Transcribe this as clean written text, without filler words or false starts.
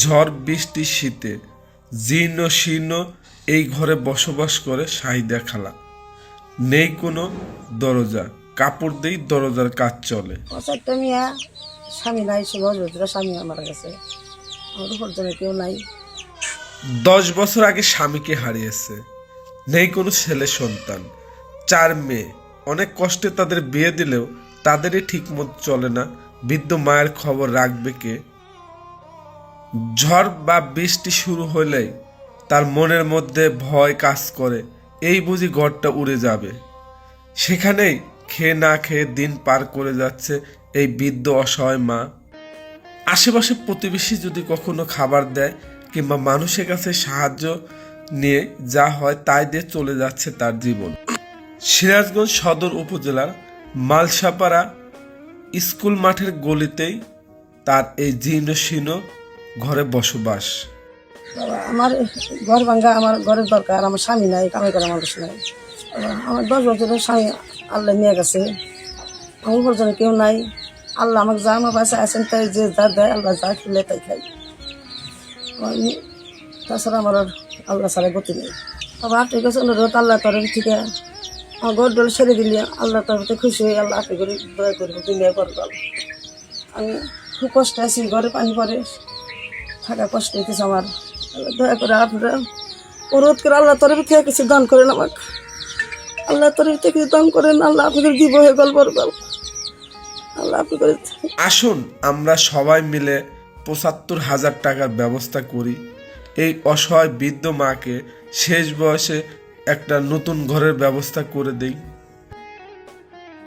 ঝড় বৃষ্টি শীতে জীর্ণ শীর্ণ এই ঘরে বসবাস করে শাহিদা খালা। নেই কোনো দরজা, কাপড় দিয়েই দরজার কাজ চলে। একটা মিয়া, স্বামী নাই, স্বামী আমার কাছে, আমার উপার্জনে কেউ নাই। 10 বছর আগে স্বামীকে হারিয়েছে। নেই কোনো ছেলে সন্তান, 4 মেয়ে। অনেক কষ্টে তাদের বিয়ে দিলেও তাদেরই ঠিকমতো চলে না। বৃদ্ধ মায়ের খবর রাখবে কে? ঝড় বা বৃষ্টি শুরু হলেই তার মনের মধ্যে ভয় কাজ করে, এই বুঝি ঘরটা উড়ে যাবে। সেখানেই খেয়ে না খেয়ে দিন পার করে যাচ্ছে এই বৃদ্ধ অসহায় মা। আশেপাশে প্রতিবেশী যদি কখনো খাবার দেয় কিংবা মানুষের কাছে সাহায্য নিয়ে যা হয় তাই দিয়ে চলে যাচ্ছে তার জীবন। সিরাজগঞ্জ সদর উপজেলার মালসাপাড়া স্কুল মাঠের গলিতেই তার এই জীর্ণ শীর্ণ ঘরে বসবাস। আমার ঘর ভাঙ্গা, আমার ঘরের দরকার, আমার স্বামী নাই, কামাই করা মানুষ নাই। আমার 10 বছরের স্বামী আল্লাহ নিয়ে গেছে, আমার উপার্জনে কেউ নাই। আল্লাহ আমাকে যা আমার পাশে আছেন তাই, যে যা দেয় আল্লাহ যা খেলে তাই খাই। তাছাড়া আমার আর আল্লাহ ছাড়া গতি নেই। আবার আপনি কাছে অনুরোধ, আল্লাহ তরফ থেকে আমার ঘর ডল ছেড়ে দিলে আল্লাহ তরফতে খুশি হয়ে আল্লাহ আপনি করে দয়া করবো, দিলে করবো। আমি খুব কষ্ট আছি, ঘরে পানি পড়ে থাকা কষ্ট হইতেছে আমার। দয়া করে আপনারা অনুরোধ করে আল্লাহ তরফ থেকে কিছু দান করেন আমাকে, আল্লাহ তরফ থেকে কিছু দান করেন। আল্লাহ আপনাদের দিব হয়ে গল্প আল্লাহ আপনি করে। আসুন আমরা সবাই মিলে ৭৫,০০০ টাকার ব্যবস্থা করি। এই অসহায় বৃদ্ধ মাকে শেষ বয়সে একটা নতুন ঘরের ব্যবস্থা করে দেই।